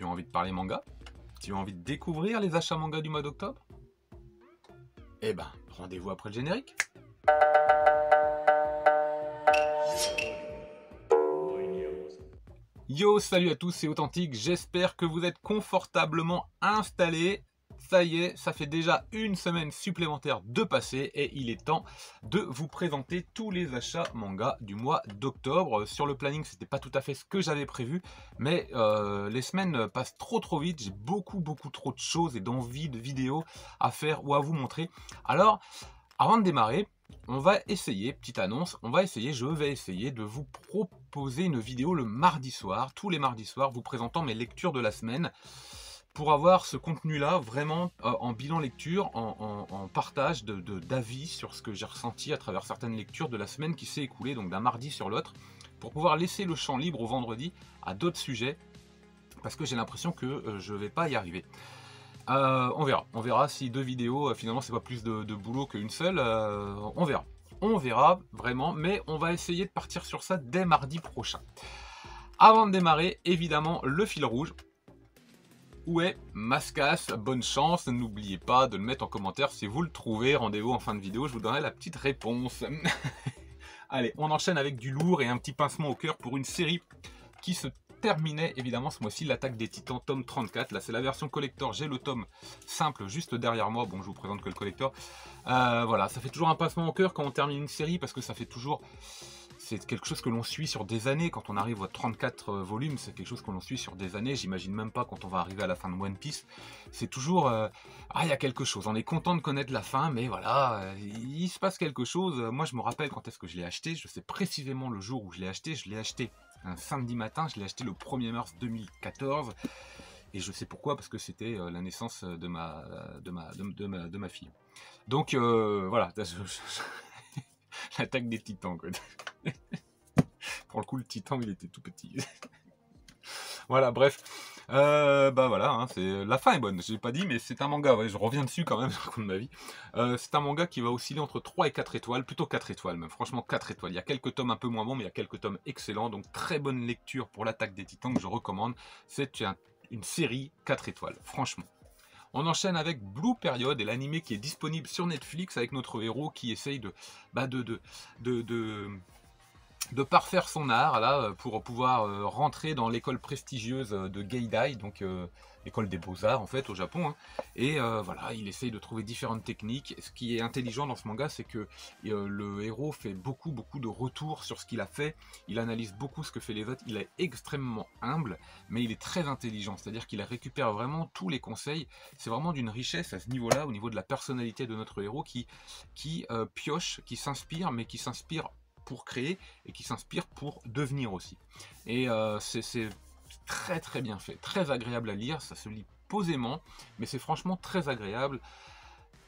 Tu as envie de parler manga? Tu as envie de découvrir les achats manga du mois d'octobre? Eh ben, rendez-vous après le générique. Yo, salut à tous, c'est Authentique, j'espère que vous êtes confortablement installés. Ça y est, ça fait déjà une semaine supplémentaire de passé et il est temps de vous présenter tous les achats manga du mois d'octobre. Sur le planning, c'était pas tout à fait ce que j'avais prévu, mais les semaines passent trop vite. J'ai beaucoup trop de choses et d'envie de vidéos à faire ou à vous montrer. Alors, avant de démarrer, on va essayer, petite annonce, je vais essayer de vous proposer une vidéo le mardi soir, tous les mardis soirs, vous présentant mes lectures de la semaine, pour avoir ce contenu-là vraiment en bilan lecture, en partage d'avis sur ce que j'ai ressenti à travers certaines lectures de la semaine qui s'est écoulée, donc d'un mardi sur l'autre, pour pouvoir laisser le champ libre au vendredi à d'autres sujets, parce que j'ai l'impression que je ne vais pas y arriver. On verra si deux vidéos, finalement c'est pas plus de boulot qu'une seule, on verra vraiment, mais on va essayer de partir sur ça dès mardi prochain. Avant de démarrer, évidemment, le fil rouge. Où est Mascas? Bonne chance, n'oubliez pas de le mettre en commentaire si vous le trouvez. Rendez-vous en fin de vidéo, je vous donnerai la petite réponse. Allez, on enchaîne avec du lourd et un petit pincement au cœur pour une série qui se terminait évidemment ce mois-ci, l'Attaque des Titans, tome 34. Là, c'est la version collector. J'ai le tome simple juste derrière moi. Bon, je vous présente que le collector. Voilà, ça fait toujours un pincement au cœur quand on termine une série parce que ça fait toujours... C'est quelque chose que l'on suit sur des années. Quand on arrive aux 34 volumes, c'est quelque chose que l'on suit sur des années. J'imagine même pas quand on va arriver à la fin de One Piece. C'est toujours... il y a quelque chose. On est content de connaître la fin, mais voilà, il se passe quelque chose. Moi, je me rappelle quand est-ce que je l'ai acheté. Je sais précisément le jour où je l'ai acheté. Je l'ai acheté un samedi matin. Je l'ai acheté le 1er mars 2014. Et je sais pourquoi, parce que c'était la naissance de ma fille. Donc, voilà. L'attaque des titans, quoi. Pour le coup, le titan, il était tout petit. Voilà, bref. Bah voilà, hein, la fin est bonne, je l'ai pas dit, mais c'est un manga, ouais, je reviens dessus quand même, sur le coup de ma vie. C'est un manga qui va osciller entre 3 et 4 étoiles, plutôt 4 étoiles même, franchement 4 étoiles. Il y a quelques tomes un peu moins bons, mais il y a quelques tomes excellents, donc très bonne lecture pour l'Attaque des Titans que je recommande. C'est une série 4 étoiles, franchement. On enchaîne avec Blue Period et l'animé qui est disponible sur Netflix avec notre héros qui essaye de parfaire son art là, pour pouvoir rentrer dans l'école prestigieuse de Geidai, donc l'école des beaux-arts en fait au Japon, hein. Et voilà, il essaye de trouver différentes techniques. Ce qui est intelligent dans ce manga, c'est que le héros fait beaucoup de retours sur ce qu'il a fait, il analyse beaucoup ce que fait les autres, il est extrêmement humble, mais il est très intelligent, c'est-à-dire qu'il récupère vraiment tous les conseils. C'est vraiment d'une richesse à ce niveau-là, au niveau de la personnalité de notre héros qui pioche, qui s'inspire, mais qui s'inspire pour créer et qui s'inspire pour devenir aussi. Et c'est très bien fait, très agréable à lire, ça se lit posément, mais c'est franchement très agréable.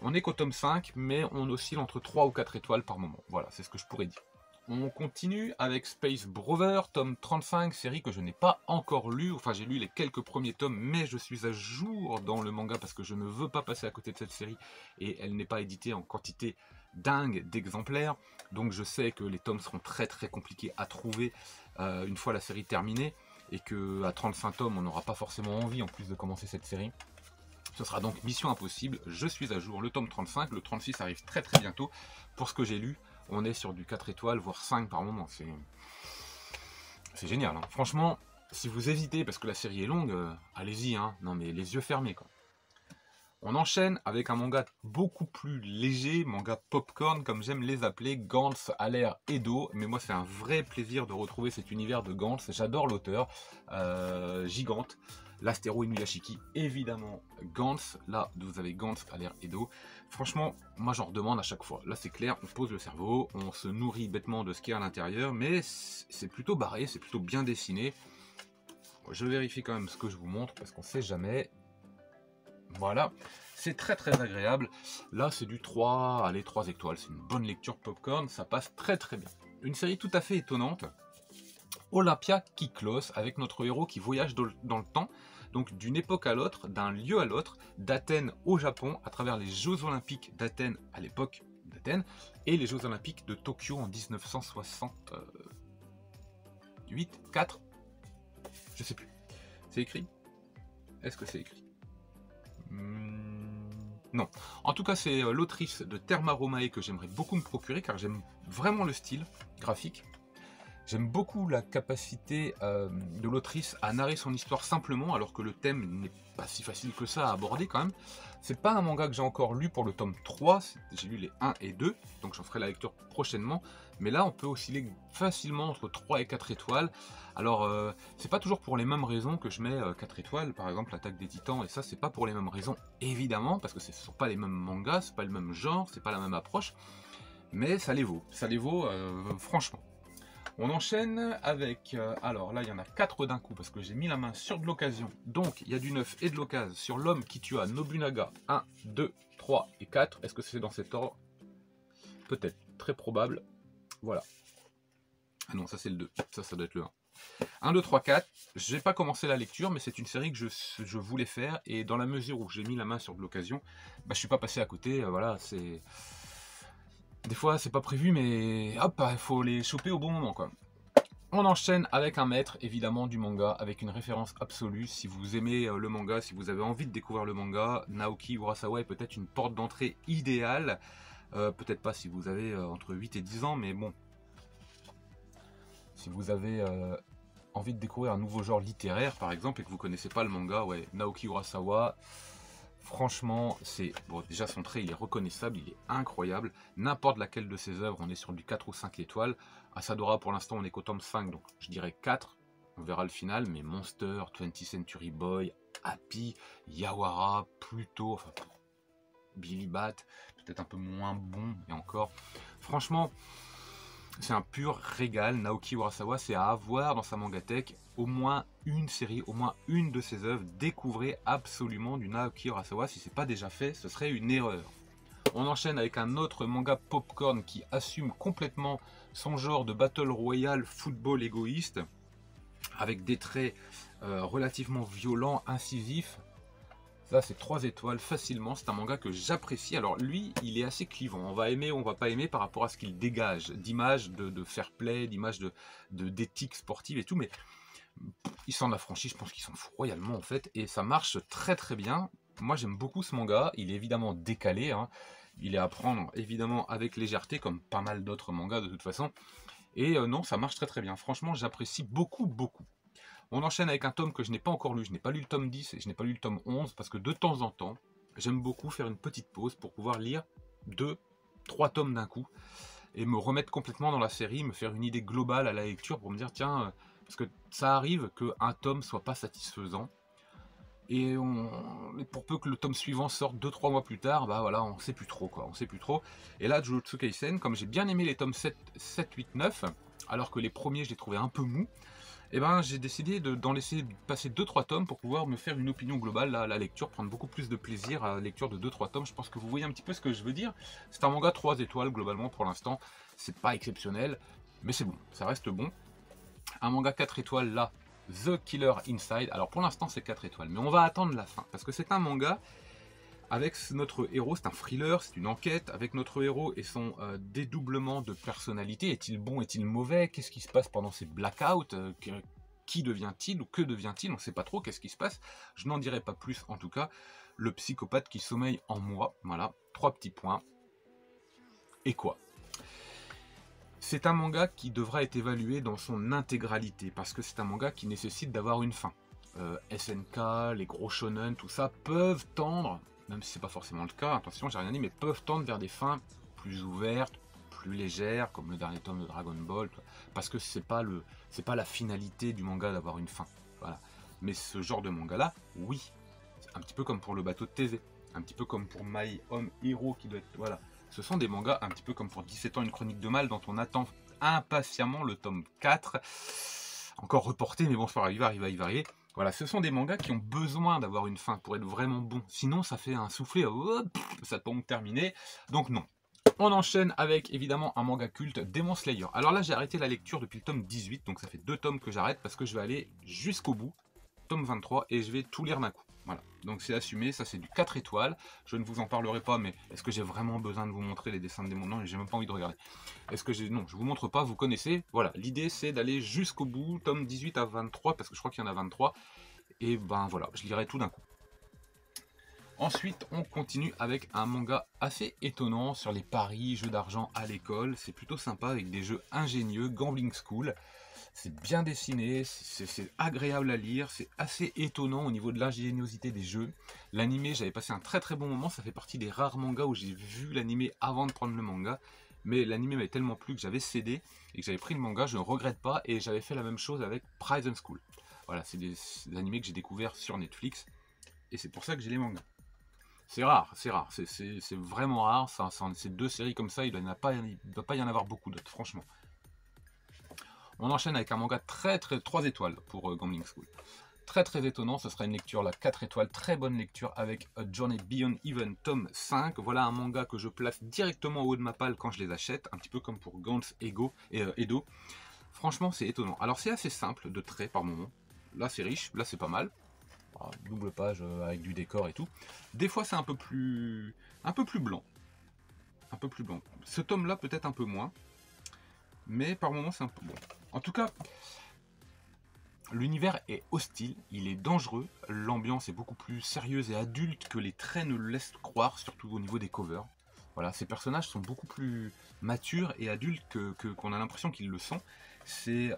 On n'est qu'au tome 5, mais on oscille entre 3 ou 4 étoiles par moment. Voilà, c'est ce que je pourrais dire. On continue avec Space Brother, tome 35, série que je n'ai pas encore lue. Enfin, j'ai lu les quelques premiers tomes, mais je suis à jour dans le manga parce que je ne veux pas passer à côté de cette série et elle n'est pas éditée en quantité dingue d'exemplaires. Donc je sais que les tomes seront très compliqués à trouver une fois la série terminée et qu'à 35 tomes, on n'aura pas forcément envie en plus de commencer cette série. Ce sera donc mission impossible, je suis à jour. Le tome 35, le 36 arrive très bientôt. Pour ce que j'ai lu, on est sur du 4 étoiles, voire 5 par moment. C'est génial, hein. Franchement, si vous hésitez, parce que la série est longue, allez-y, hein. Non mais les yeux fermés, quoi. On enchaîne avec un manga beaucoup plus léger, manga popcorn comme j'aime les appeler, Gantz à l'air Edo. Mais moi c'est un vrai plaisir de retrouver cet univers de Gantz, j'adore l'auteur, Gigante, l'astéro Inuyashiki, évidemment Gantz, là vous avez Gantz à l'air Edo. Franchement, moi j'en redemande à chaque fois, là c'est clair, on pose le cerveau, on se nourrit bêtement de ce qu'il y a à l'intérieur, mais c'est plutôt barré, c'est plutôt bien dessiné. Je vérifie quand même ce que je vous montre parce qu'on sait jamais. Voilà, c'est très agréable. Là, c'est du 3, allez, 3 étoiles. C'est une bonne lecture popcorn, ça passe très bien. Une série tout à fait étonnante, Olympia Kyklos, avec notre héros qui voyage dans le temps, donc d'une époque à l'autre, d'un lieu à l'autre, d'Athènes au Japon, à travers les Jeux Olympiques d'Athènes à l'époque d'Athènes, et les Jeux Olympiques de Tokyo en 1968, 4, je sais plus. C'est écrit Est-ce que c'est écrit? Non. En tout cas, c'est l'autrice de Terma Romae que j'aimerais beaucoup me procurer, car j'aime vraiment le style graphique. J'aime beaucoup la capacité de l'autrice à narrer son histoire simplement, alors que le thème n'est pas si facile que ça à aborder quand même. C'est pas un manga que j'ai encore lu pour le tome 3, j'ai lu les 1 et 2, donc j'en ferai la lecture prochainement. Mais là, on peut osciller facilement entre 3 et 4 étoiles. Alors, c'est pas toujours pour les mêmes raisons que je mets 4 étoiles, par exemple l'Attaque des Titans, et ça, c'est pas pour les mêmes raisons, évidemment, parce que ce sont pas les mêmes mangas, c'est pas le même genre, c'est pas la même approche, mais ça les vaut franchement. On enchaîne avec, alors là il y en a 4 d'un coup parce que j'ai mis la main sur de l'occasion. Donc il y a du neuf et de l'occasion sur l'homme qui tua Nobunaga 1, 2, 3 et 4. Est-ce que c'est dans cet ordre? Peut-être, très probable. Voilà. Ah non, ça c'est le 2, ça doit être le 1. 1, 2, 3, 4. J'ai pas commencé la lecture, mais c'est une série que je voulais faire. Et dans la mesure où j'ai mis la main sur de l'occasion, bah, je suis pas passé à côté. Voilà, c'est... Des fois, c'est pas prévu, mais hop, il faut les choper au bon moment, quoi. On enchaîne avec un maître, évidemment, du manga, avec une référence absolue. Si vous aimez le manga, si vous avez envie de découvrir le manga, Naoki Urasawa est peut-être une porte d'entrée idéale. Peut-être pas si vous avez entre 8 et 10 ans, mais bon. Si vous avez envie de découvrir un nouveau genre littéraire, par exemple, et que vous connaissez pas le manga, ouais, Naoki Urasawa... Franchement, c'est bon, déjà son trait il est reconnaissable, il est incroyable. N'importe laquelle de ses œuvres, on est sur du 4 ou 5 étoiles. Asadora pour l'instant on est qu'au tome 5, donc je dirais 4. On verra le final, mais Monster, 20th Century Boy, Happy, Yawara, Pluto, enfin Billy Bat, peut-être un peu moins bon, et encore. Franchement, c'est un pur régal. Naoki Urasawa, c'est à avoir dans sa mangatech. Au moins une série, au moins une de ses œuvres. Découvrez absolument du Naoki Urasawa. Si c'est pas déjà fait, ce serait une erreur. On enchaîne avec un autre manga popcorn qui assume complètement son genre de Battle Royale football égoïste, avec des traits relativement violents, incisifs. Ça, c'est 3 étoiles facilement. C'est un manga que j'apprécie. Alors lui, il est assez clivant. On va aimer ou on va pas aimer par rapport à ce qu'il dégage d'image de fair play, d'image d'éthique sportive et tout. Mais il s'en affranchit. Je pense qu'il s'en fout royalement en fait. Et ça marche très très bien. Moi, j'aime beaucoup ce manga. Il est évidemment décalé, hein. Il est à prendre évidemment avec légèreté, comme pas mal d'autres mangas de toute façon. Et non, ça marche très très bien. Franchement, j'apprécie beaucoup beaucoup. On enchaîne avec un tome que je n'ai pas encore lu. Je n'ai pas lu le tome 10 et je n'ai pas lu le tome 11 parce que de temps en temps, j'aime beaucoup faire une petite pause pour pouvoir lire 2, 3 tomes d'un coup et me remettre complètement dans la série, me faire une idée globale à la lecture pour me dire tiens, parce que ça arrive qu'un tome soit pas satisfaisant et pour peu que le tome suivant sorte 2-3 mois plus tard, bah voilà, on sait plus trop quoi, on sait plus trop. Et là, Jujutsu Kaisen, comme j'ai bien aimé les tomes 7, 8, 9, alors que les premiers je les trouvais un peu mous, et ben j'ai décidé d'en laisser passer 2-3 tomes pour pouvoir me faire une opinion globale à la lecture, prendre beaucoup plus de plaisir à la lecture de 2-3 tomes. Je pense que vous voyez un petit peu ce que je veux dire. C'est un manga 3 étoiles globalement pour l'instant. C'est pas exceptionnel, mais c'est bon, ça reste bon. Un manga 4 étoiles là, The Killer Inside. Alors pour l'instant c'est 4 étoiles, mais on va attendre la fin, parce que c'est un manga avec notre héros, c'est un thriller, c'est une enquête, avec notre héros et son dédoublement de personnalité. Est-il bon, est-il mauvais? Qu'est-ce qui se passe pendant ces blackouts? Qui devient-il ou que devient-il? On ne sait pas trop qu'est-ce qui se passe. Je n'en dirai pas plus en tout cas. Le psychopathe qui sommeille en moi. Voilà, 3 petits points. Et quoi? C'est un manga qui devra être évalué dans son intégralité, parce que c'est un manga qui nécessite d'avoir une fin. SNK, les gros shonen, tout ça, peuvent tendre, même si c'est pas forcément le cas, attention, j'ai rien dit, mais peuvent tendre vers des fins plus ouvertes, plus légères, comme le dernier tome de Dragon Ball, parce que c'est pas la finalité du manga d'avoir une fin. Voilà. Mais ce genre de manga-là, oui. Un petit peu comme pour le bateau de Thésée, un petit peu comme pour My Home Hero qui doit être. Voilà. Ce sont des mangas un petit peu comme pour 17 ans, une chronique de mal, dont on attend impatiemment le tome 4. Encore reporté, mais bon, c'est pas grave, il va arriver. Voilà, ce sont des mangas qui ont besoin d'avoir une fin pour être vraiment bons. Sinon, ça fait un soufflet, ça tombe terminé. Donc non. On enchaîne avec évidemment un manga culte, Demon Slayer. Alors là, j'ai arrêté la lecture depuis le tome 18, donc ça fait 2 tomes que j'arrête parce que je vais aller jusqu'au bout, tome 23, et je vais tout lire d'un coup. Voilà, donc c'est assumé, ça c'est du 4 étoiles. Je ne vous en parlerai pas, mais est-ce que j'ai vraiment besoin de vous montrer les dessins de Démon? Non, j'ai même pas envie de regarder. Est-ce que j'ai... Non, je vous montre pas, vous connaissez. Voilà, l'idée c'est d'aller jusqu'au bout, tome 18 à 23, parce que je crois qu'il y en a 23. et ben voilà, je lirai tout d'un coup. Ensuite, on continue avec un manga assez étonnant sur les paris, jeux d'argent à l'école. C'est plutôt sympa avec des jeux ingénieux, Gambling School. C'est bien dessiné, c'est agréable à lire, c'est assez étonnant au niveau de l'ingéniosité des jeux. L'animé, j'avais passé un très très bon moment, ça fait partie des rares mangas où j'ai vu l'animé avant de prendre le manga. Mais l'animé m'avait tellement plu que j'avais cédé et que j'avais pris le manga, je ne regrette pas, et j'avais fait la même chose avec Prison School. Voilà, c'est des animés que j'ai découverts sur Netflix, et c'est pour ça que j'ai les mangas. C'est rare, c'est vraiment rare, ces deux séries comme ça, il ne doit pas y en avoir beaucoup d'autres, franchement. On enchaîne avec un manga 3 étoiles pour Gambling School. Très étonnant, ce sera une lecture, 4 étoiles, très bonne lecture avec A Journey Beyond Even tome 5. Voilà un manga que je place directement au haut de ma palle quand je les achète, un petit peu comme pour Gantz Edo. Franchement, c'est étonnant. Alors c'est assez simple de trait par moment. Là c'est riche, là c'est pas mal. Double page avec du décor et tout. Des fois c'est un peu plus blanc. Un peu plus blanc. Ce tome là peut-être un peu moins. Mais par moments c'est un peu bon. En tout cas, l'univers est hostile, il est dangereux, l'ambiance est beaucoup plus sérieuse et adulte que les traits ne le laissent croire, surtout au niveau des covers. Voilà, ces personnages sont beaucoup plus matures et adultes qu'on a l'impression qu'ils le sont. C'est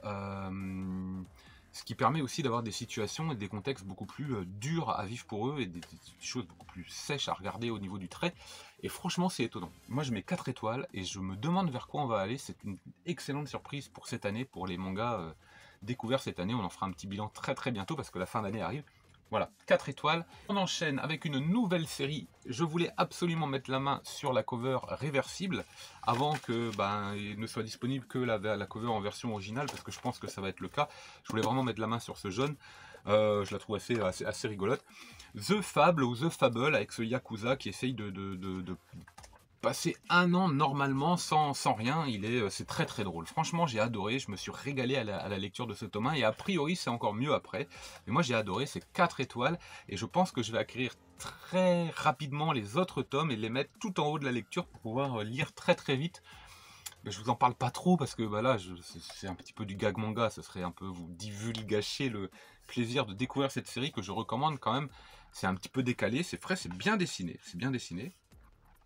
ce qui permet aussi d'avoir des situations et des contextes beaucoup plus durs à vivre pour eux et des choses beaucoup plus sèches à regarder au niveau du trait. Et franchement, c'est étonnant. Moi, je mets 4 étoiles et je me demande vers quoi on va aller. C'est une excellente surprise pour cette année, pour les mangas découverts cette année. On en fera un petit bilan très bientôt parce que la fin d'année arrive. Voilà, 4 étoiles. On enchaîne avec une nouvelle série. Je voulais absolument mettre la main sur la cover réversible avant que il ne soit disponible que la cover en version originale, parce que je pense que ça va être le cas. Je voulais vraiment mettre la main sur ce jaune. Je la trouve assez rigolote. The Fable ou The Fable avec ce Yakuza qui essaye de passer un an normalement sans rien. C'est très drôle. Franchement, j'ai adoré, je me suis régalé à la lecture de ce tome 1, et a priori c'est encore mieux après. Mais moi j'ai adoré, c'est 4 étoiles, et je pense que je vais acquérir très rapidement les autres tomes et les mettre tout en haut de la lecture pour pouvoir lire très vite. Mais je vous en parle pas trop parce que là c'est un petit peu du gag manga, ce serait un peu vous divulgacher le plaisir de découvrir cette série que je recommande quand même. C'est un petit peu décalé, c'est frais, c'est bien dessiné,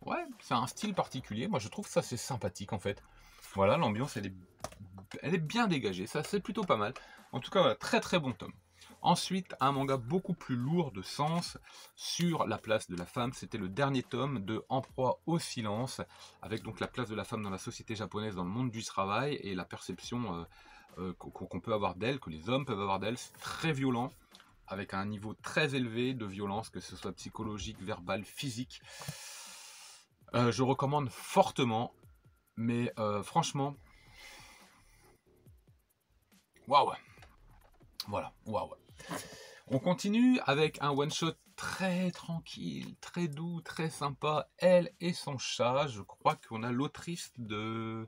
Ouais, c'est un style particulier, moi je trouve ça c'est sympathique en fait. Voilà, l'ambiance elle est bien dégagée, ça c'est plutôt pas mal. En tout cas, voilà, très bon tome. Ensuite, un manga beaucoup plus lourd de sens sur la place de la femme. C'était le dernier tome de En proie au silence, avec donc la place de la femme dans la société japonaise, dans le monde du travail, et la perception qu'on peut avoir d'elle, que les hommes peuvent avoir d'elle. C'est très violent, avec un niveau très élevé de violence, que ce soit psychologique, verbal, physique. Je recommande fortement, mais franchement, waouh, voilà, waouh. On continue avec un one-shot très tranquille, très doux, très sympa. Elle et son chat. Je crois qu'on a l'autrice de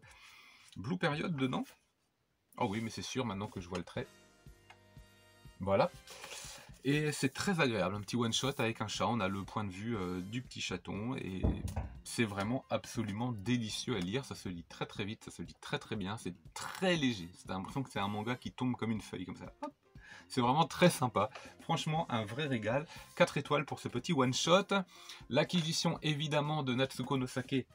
Blue Period dedans. Oh oui, mais c'est sûr maintenant que je vois le trait. Voilà. Et c'est très agréable, un petit one-shot avec un chat. On a le point de vue du petit chaton et c'est vraiment absolument délicieux à lire. Ça se lit très vite, ça se lit très bien. C'est très léger. C'est l'impression que c'est un manga qui tombe comme une feuille, comme ça. Hop. C'est vraiment très sympa. Franchement, un vrai régal. 4 étoiles pour ce petit one-shot. L'acquisition, évidemment, de Natsuko no Sake,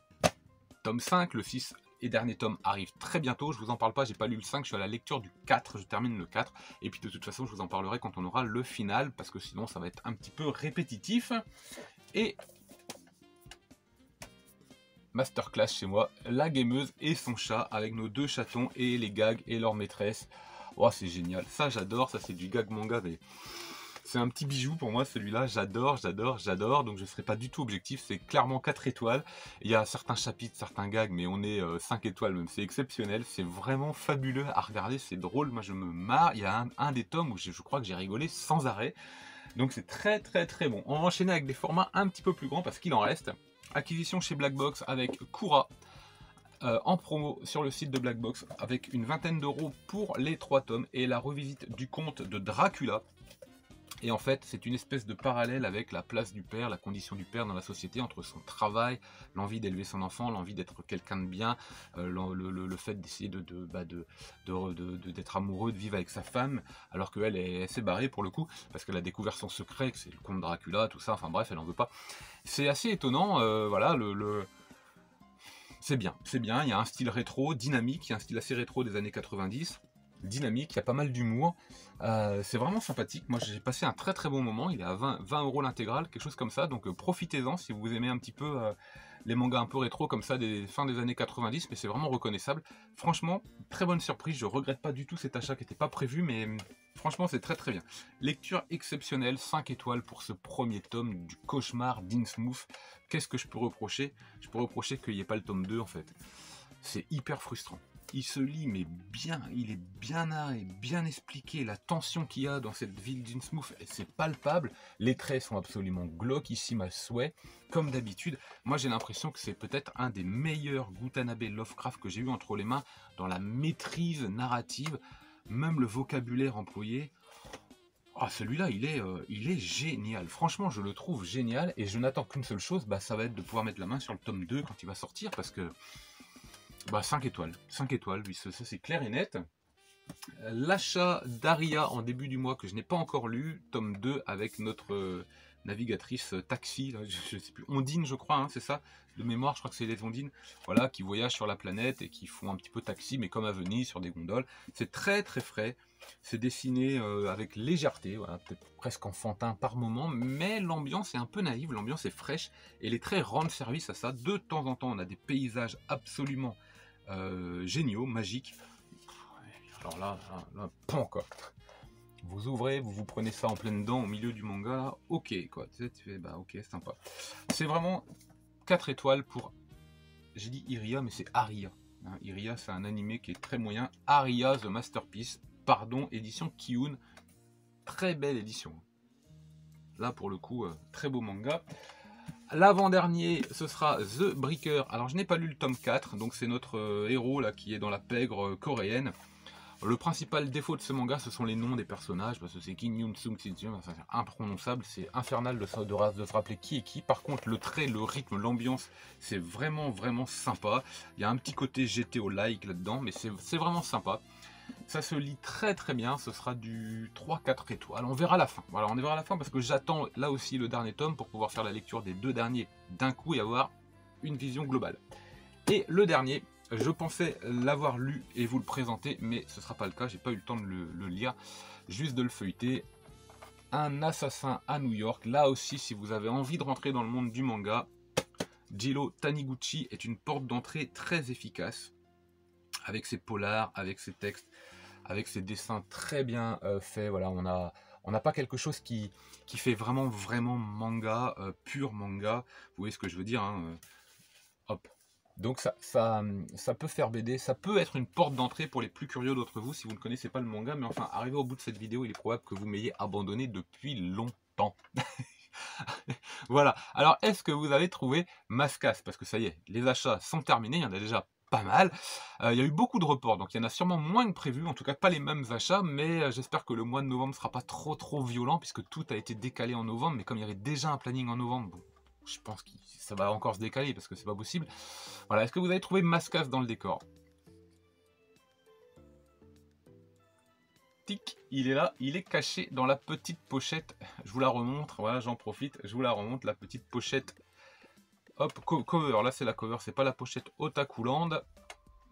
tome 5, le 6 et dernier tome arrive très bientôt. Je vous en parle pas, j'ai pas lu le 5, je suis à la lecture du 4, je termine le 4. Et puis de toute façon, je vous en parlerai quand on aura le final, parce que sinon ça va être un petit peu répétitif. Et masterclass chez moi, la gameuse et son chat, avec nos deux chatons et les gags et leur maîtresse. Oh, c'est génial, ça j'adore, ça c'est du gag manga, mais c'est un petit bijou pour moi celui-là, j'adore, donc je ne serai pas du tout objectif, c'est clairement 4 étoiles. Il y a certains chapitres, certains gags, mais on est 5 étoiles même, c'est exceptionnel, c'est vraiment fabuleux à regarder, c'est drôle, moi je me marre. Il y a un des tomes où je crois que j'ai rigolé sans arrêt, donc c'est très bon. On va enchaîner avec des formats un petit peu plus grands parce qu'il en reste. Acquisition chez Black Box avec Kura, en promo sur le site de Black Box, avec une vingtaine d'euros pour les 3 tomes, et la revisite du conte de Dracula. Et en fait, c'est une espèce de parallèle avec la place du père, la condition du père dans la société, entre son travail, l'envie d'élever son enfant, l'envie d'être quelqu'un de bien, le fait d'essayer d'être amoureux, de vivre avec sa femme, alors qu'elle elle s'est barrée pour le coup, parce qu'elle a découvert son secret, que c'est le comte Dracula, tout ça, enfin bref, elle en veut pas. C'est assez étonnant, voilà, c'est bien, il y a un style rétro, dynamique, il y a un style assez rétro des années 90, dynamique, il y a pas mal d'humour, c'est vraiment sympathique. Moi j'ai passé un très très bon moment, il est à 20 € l'intégrale, quelque chose comme ça, donc profitez-en si vous aimez un petit peu les mangas un peu rétro comme ça des fins des années 90, mais c'est vraiment reconnaissable. Franchement, très bonne surprise, je regrette pas du tout cet achat qui n'était pas prévu, mais franchement c'est très très bien. Lecture exceptionnelle, 5 étoiles pour ce premier tome du cauchemar d'Innsmouth. Qu'est-ce que je peux reprocher? Je peux reprocher qu'il n'y ait pas le tome 2 en fait. C'est hyper frustrant. Il se lit mais bien, il est bien narré, bien expliqué, la tension qu'il y a dans cette ville d'Innsmouth, c'est palpable, les traits sont absolument glauques ici à souhait, comme d'habitude. Moi j'ai l'impression que c'est peut-être un des meilleurs Gutanabe Lovecraft que j'ai eu entre les mains dans la maîtrise narrative, même le vocabulaire employé. Ah, celui-là, il est génial. Franchement, je le trouve génial et je n'attends qu'une seule chose, bah, ça va être de pouvoir mettre la main sur le tome 2 quand il va sortir parce que 5 étoiles. 5 étoiles, oui, ça c'est clair et net. L'achat d'Aria en début du mois que je n'ai pas encore lu, tome 2 avec notre navigatrice taxi, là, je ne sais plus, Ondine je crois, hein, c'est ça, de mémoire, je crois que c'est les Ondines, voilà, qui voyagent sur la planète et qui font un petit peu taxi, mais comme à Venise, sur des gondoles. C'est très très frais, c'est dessiné avec légèreté, voilà, peut-être presque enfantin par moment, mais l'ambiance est un peu naïve, l'ambiance est fraîche, et les traits rendent service à ça. De temps en temps, on a des paysages absolument géniaux, magiques. Alors là, pan quoi. Vous ouvrez, vous prenez ça en pleine dent au milieu du manga, là, ok quoi. Tu fais, bah ok, c'est sympa. C'est vraiment 4 étoiles pour, j'ai dit Iria, mais c'est Aria. Hein, Iria, c'est un animé qui est très moyen. Aria, The Masterpiece, pardon, édition Kiun. Très belle édition. Là, pour le coup, très beau manga. L'avant-dernier, ce sera The Breaker. Alors, je n'ai pas lu le tome 4, donc c'est notre héros là qui est dans la pègre coréenne. Le principal défaut de ce manga, ce sont les noms des personnages, parce que c'est Kim Yoon Sung c'est imprononçable, c'est infernal de se rappeler qui est qui. Par contre, le trait, le rythme, l'ambiance, c'est vraiment vraiment sympa. Il y a un petit côté GTO-like là-dedans, mais c'est vraiment sympa. Ça se lit très très bien, ce sera du 3-4 étoiles. On verra la fin. Voilà, on verra la fin parce que j'attends là aussi le dernier tome pour pouvoir faire la lecture des 2 derniers d'un coup et avoir une vision globale. Et le dernier, je pensais l'avoir lu et vous le présenter, mais ce ne sera pas le cas, j'ai pas eu le temps de le lire, juste de le feuilleter. Un assassin à New York, là aussi si vous avez envie de rentrer dans le monde du manga, Jiro Taniguchi est une porte d'entrée très efficace, avec ses polars, avec ses textes, avec ses dessins très bien faits, voilà, on n'a pas quelque chose qui fait vraiment manga, pur manga, vous voyez ce que je veux dire, hein, hop. Donc ça peut faire BD, ça peut être une porte d'entrée pour les plus curieux d'entre vous si vous ne connaissez pas le manga, mais enfin, arrivé au bout de cette vidéo, il est probable que vous m'ayez abandonné depuis longtemps. Voilà, alors est-ce que vous avez trouvé Mascas? Parce que ça y est, les achats sont terminés, il y en a déjà pas mal. Il y a eu beaucoup de reports, donc il y en a sûrement moins que prévu, en tout cas pas les mêmes achats, mais j'espère que le mois de novembre ne sera pas trop violent, puisque tout a été décalé en novembre, mais comme il y avait déjà un planning en novembre, bon, je pense que ça va encore se décaler parce que c'est pas possible. Voilà, est-ce que vous avez trouvé Mascas dans le décor? Tic, il est là, il est caché dans la petite pochette. Je vous la remontre, voilà, j'en profite, je vous la remonte, la petite pochette. Hop, cover, là c'est la cover, c'est pas la pochette Otakuland.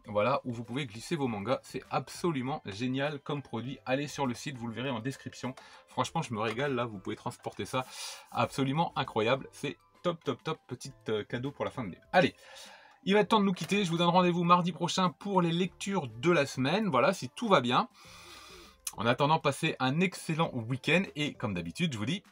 Voilà, où vous pouvez glisser vos mangas. C'est absolument génial comme produit. Allez sur le site, vous le verrez en description. Franchement, je me régale là, vous pouvez transporter ça. Absolument incroyable. C'est top, petit cadeau pour la fin de l'année. Allez, il va être temps de nous quitter. Je vous donne rendez-vous mardi prochain pour les lectures de la semaine. Voilà, si tout va bien. En attendant, passez un excellent week-end. Et comme d'habitude, je vous dis